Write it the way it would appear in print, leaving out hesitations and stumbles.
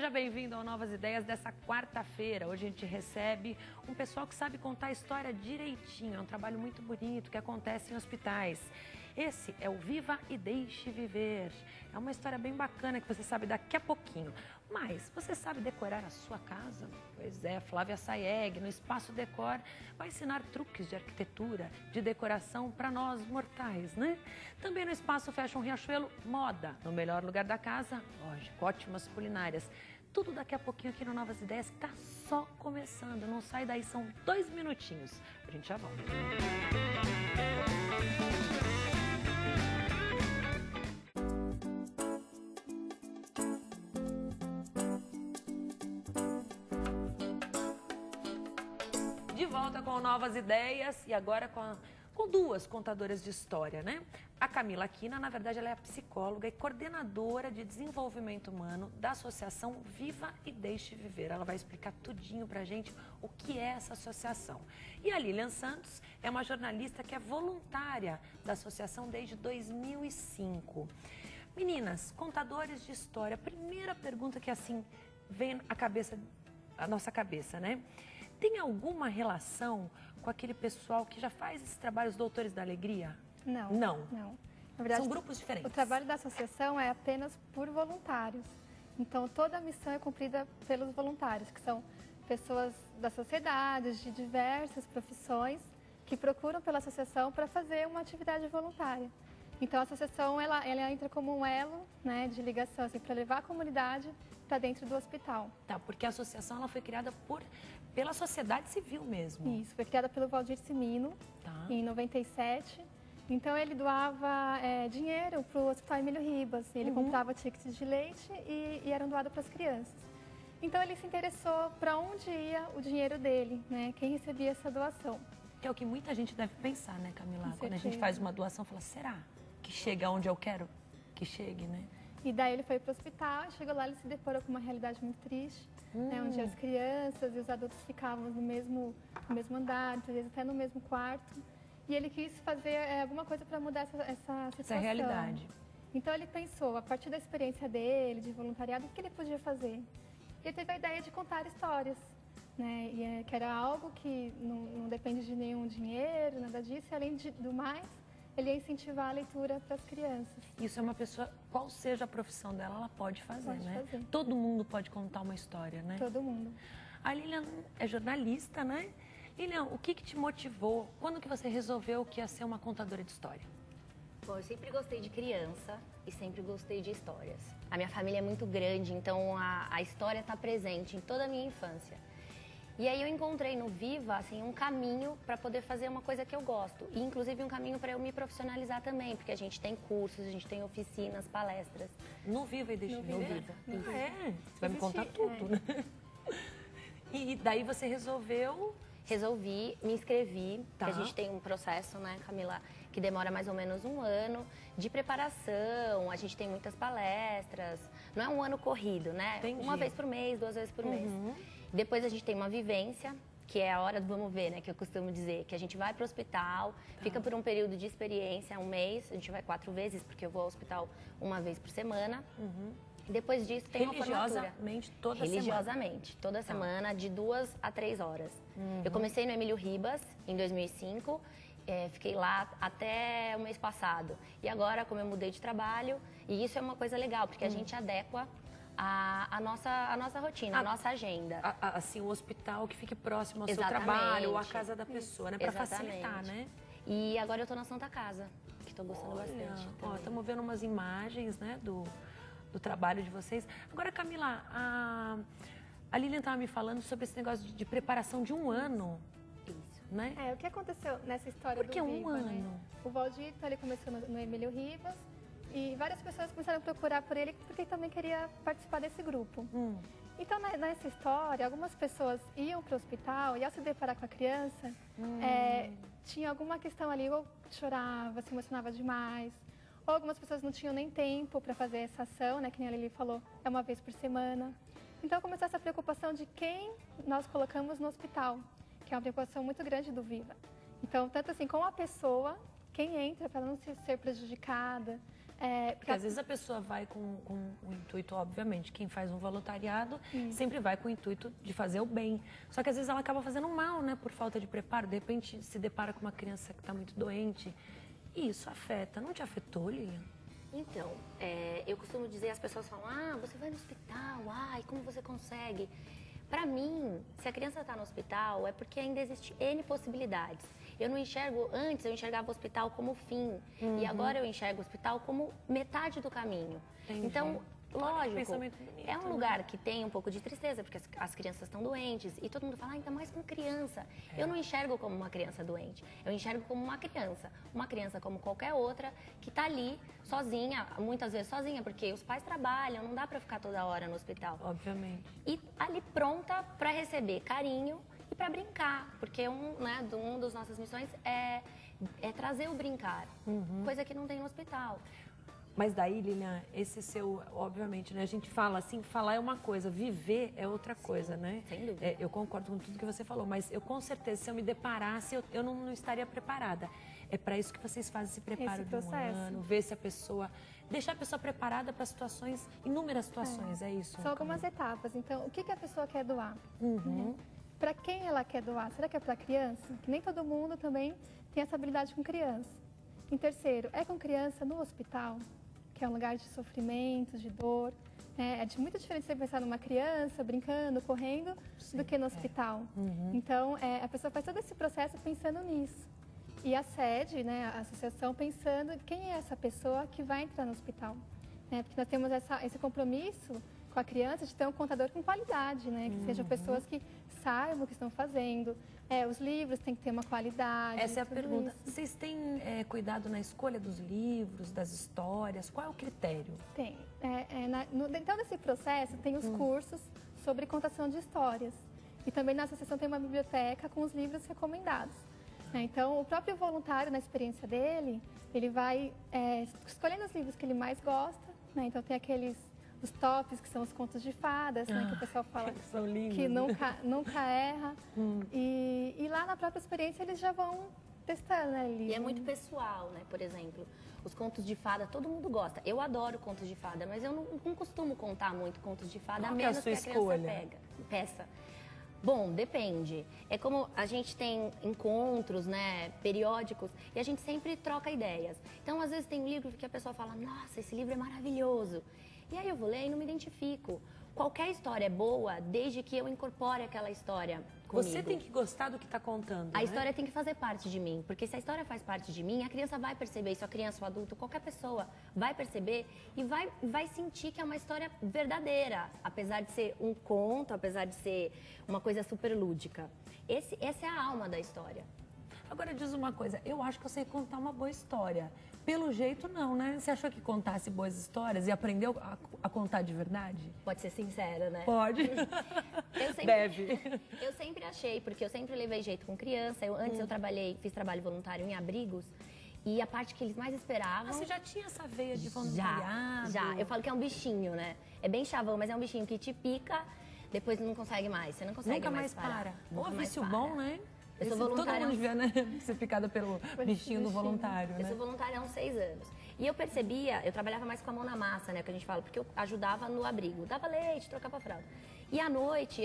Seja bem-vindo ao Novas Ideias dessa quarta-feira. Hoje a gente recebe um pessoal que sabe contar a história direitinho. É um trabalho muito bonito que acontece em hospitais. Esse é o Viva e Deixe Viver. É uma história bem bacana que você sabe daqui a pouquinho. Mas você sabe decorar a sua casa? Pois é, Flávia Sayeg, no Espaço Decor, vai ensinar truques de arquitetura, de decoração para nós mortais, né? Também no Espaço Fashion Riachuelo, moda. No melhor lugar da casa, lógico, ótimas culinárias. Tudo daqui a pouquinho aqui no Novas Ideias, que tá só começando. Não sai daí, são 2 minutinhos. A gente já volta. De volta com Novas Ideias e agora com duas contadoras de história, né? A Camila Aquina, na verdade, ela é a psicóloga e coordenadora de desenvolvimento humano da Associação Viva e Deixe Viver. Ela vai explicar tudinho pra gente o que é essa associação. E a Lilian Santos é uma jornalista que é voluntária da associação desde 2005. Meninas, contadores de história, a primeira pergunta que assim vem à nossa cabeça, né? Tem alguma relação com aquele pessoal que já faz esses trabalhos Doutores da Alegria? Não. Não? Não. Na verdade, são grupos diferentes. O trabalho da associação é apenas por voluntários. Então, toda a missão é cumprida pelos voluntários, que são pessoas da sociedade, de diversas profissões, que procuram pela associação para fazer uma atividade voluntária. Então, a associação ela entra como um elo, né, de ligação assim, para levar a comunidade para dentro do hospital. Tá, porque a associação ela foi criada pela sociedade civil mesmo. Isso, foi criada pelo Valdir Cimino, tá, em 97. Então, ele doava dinheiro para o Hospital Emílio Ribas. Ele comprava tickets de leite e eram doados para as crianças. Então, ele se interessou para onde ia o dinheiro dele, né? Quem recebia essa doação. Que é o que muita gente deve pensar, né, Camila? Com Quando a gente certeza. faz uma doação, fala, será que chega onde eu quero que chegue, né? E daí ele foi para o hospital, chegou lá, ele se deparou com uma realidade muito triste, né, onde as crianças e os adultos ficavam no mesmo andar, às vezes até no mesmo quarto. E ele quis fazer alguma coisa para mudar essa situação. Essa realidade. Então ele pensou, a partir da experiência dele, de voluntariado, o que ele podia fazer? E ele teve a ideia de contar histórias, né, que era algo que não depende de nenhum dinheiro, nada disso, e além do mais, ele ia incentivar a leitura para as crianças. Isso é uma pessoa, qual seja a profissão dela, ela pode fazer, Pode né? fazer. Todo mundo pode contar uma história, né? Todo mundo. A Lilian é jornalista, né? Lilian, o que te motivou? Quando que você resolveu que ia ser uma contadora de história? Bom, eu sempre gostei de criança e sempre gostei de histórias. A minha família é muito grande, então a história está presente em toda a minha infância. E aí eu encontrei no Viva, assim, um caminho para poder fazer uma coisa que eu gosto. E inclusive um caminho para eu me profissionalizar também, porque a gente tem cursos, a gente tem oficinas, palestras. No Viva e Deixe No Viver? Viva. Ah, é? Você vai me contar Existe, tudo, né? E daí você resolveu... Resolvi, me inscrevi, Tá. porque a gente tem um processo, né, Camila, que demora mais ou menos 1 ano de preparação, a gente tem muitas palestras, não é um ano corrido, né? Entendi. 1 vez por mês, 2 vezes por mês. Depois a gente tem uma vivência, que é a hora do vamos ver, né, que eu costumo dizer, que a gente vai para o hospital, fica por um período de experiência, 1 mês, a gente vai 4 vezes, porque eu vou ao hospital 1 vez por semana. Depois disso tem uma formatura. Religiosamente, toda semana? Religiosamente, toda semana, de 2 a 3 horas. Eu comecei no Emílio Ribas, em 2005, fiquei lá até o mês passado. E agora, como eu mudei de trabalho, e isso é uma coisa legal, porque a gente adequa a nossa rotina, a nossa agenda. Assim, o hospital que fique próximo ao seu Exatamente. trabalho ou à casa da pessoa, né? Para Exatamente. facilitar, né? E agora eu tô na Santa Casa, que tô gostando bastante. Ó, também. estamos vendo umas imagens, né, do trabalho de vocês. Agora, Camila, a Lilian estava me falando sobre esse negócio de preparação de 1 ano, Isso. né? O que aconteceu nessa história Por que do 1 Viva, ano? né? O Valdir, ele começou no Emílio Ribas e várias pessoas começaram a procurar por ele porque ele também queria participar desse grupo. Então, nessa história, algumas pessoas iam para o hospital e ao se deparar com a criança, tinha alguma questão ali, ou chorava, se emocionava demais, ou algumas pessoas não tinham nem tempo para fazer essa ação, né, que nem a Lili falou, é 1 vez por semana. Então começou essa preocupação de quem nós colocamos no hospital, que é uma preocupação muito grande do Viva. Então, tanto assim, com a pessoa, quem entra para não ser prejudicada, Porque às vezes a pessoa vai com o intuito, obviamente, quem faz um voluntariado sempre vai com o intuito de fazer o bem. Só que às vezes ela acaba fazendo mal, né, por falta de preparo. De repente se depara com uma criança que está muito doente. E isso afeta. Não te afetou, Lilian? Então, eu costumo dizer, as pessoas falam, você vai no hospital, como você consegue? Para mim, se a criança está no hospital, é porque ainda existe N possibilidades. Eu não enxergo, antes eu enxergava o hospital como fim, e agora eu enxergo o hospital como metade do caminho. Entendi. Então, lógico, Bonito, é um lugar que tem um pouco de tristeza, porque as crianças estão doentes, e todo mundo fala, ainda mais com criança. Eu não enxergo como uma criança doente, eu enxergo como uma criança como qualquer outra, que está ali sozinha, muitas vezes sozinha, porque os pais trabalham, não dá para ficar toda hora no hospital. Obviamente. E ali pronta para receber carinho e para brincar, porque uma das nossas missões é trazer o brincar, coisa que não tem no hospital. Mas daí, Lilian, esse seu, obviamente, né? A gente fala assim, falar é uma coisa, viver é outra coisa, né? Sem dúvida. Eu concordo com tudo que você falou, mas eu com certeza, se eu me deparasse, eu não estaria preparada. É para isso que vocês fazem esse preparo de um ano, ver se a pessoa... Deixar a pessoa preparada para situações, inúmeras situações, é isso? São algumas etapas. Então, o que a pessoa quer doar? Para quem ela quer doar? Será que é para criança? Que nem todo mundo também tem essa habilidade com criança. Em terceiro, é com criança no hospital, que é um lugar de sofrimento, de dor. É muito diferente você pensar numa criança brincando, correndo, do que no hospital. Então, a pessoa faz todo esse processo pensando nisso. E a sede, né, a associação, pensando quem é essa pessoa que vai entrar no hospital. Porque nós temos esse compromisso com a criança de ter um contador com qualidade, né? Que sejam pessoas que saibam o que estão fazendo. Os livros têm que ter uma qualidade. Essa é a pergunta. Isso. Vocês têm cuidado na escolha dos livros, das histórias? Qual é o critério? Tem. Então, nesse processo, tem os cursos sobre contação de histórias. E também na associação tem uma biblioteca com os livros recomendados. Então, o próprio voluntário, na experiência dele, ele vai escolhendo os livros que ele mais gosta. Então, tem os tops, que são os contos de fadas, que o pessoal fala são lindos, que nunca erra. E lá na própria experiência eles já vão testando, né? E é muito pessoal, né? Por exemplo, os contos de fada, todo mundo gosta. Eu adoro contos de fada, mas eu não costumo contar muito contos de fada, a menos que a criança peça. Bom, depende. É como a gente tem encontros, né, periódicos, e a gente sempre troca ideias. Então, às vezes tem um livro que a pessoa fala, nossa, esse livro é maravilhoso. E aí eu vou ler e não me identifico. Qualquer história é boa, desde que eu incorpore aquela história comigo. Você tem que gostar do que está contando, A história tem que fazer parte de mim, porque se a história faz parte de mim, a criança vai perceber isso, a criança, o adulto, qualquer pessoa vai perceber e vai sentir que é uma história verdadeira, apesar de ser um conto, apesar de ser uma coisa super lúdica. Essa é a alma da história. Agora, diz uma coisa, eu acho que eu sei contar uma boa história. Pelo jeito, não, né? Você achou que contasse boas histórias e aprendeu a contar de verdade? Pode ser sincera, né? Pode. Deve. Eu sempre achei, porque eu sempre levei jeito com criança. Antes eu fiz trabalho voluntário em abrigos. E a parte que eles mais esperavam... Você já tinha essa veia de voluntariado? Já. Eu falo que é um bichinho, né? É bem chavão, mas é um bichinho que te pica, depois não consegue mais. Você não consegue Nunca mais parar. Nunca mais vício bom, né? Eu sou voluntária. Todo mundo devia, né, ser picada pelo bichinho do voluntário, né? Eu sou voluntária há uns 6 anos. E eu percebia, eu trabalhava mais com a mão na massa, né, que a gente fala, porque eu ajudava no abrigo. Dava leite, trocava fralda. E à noite...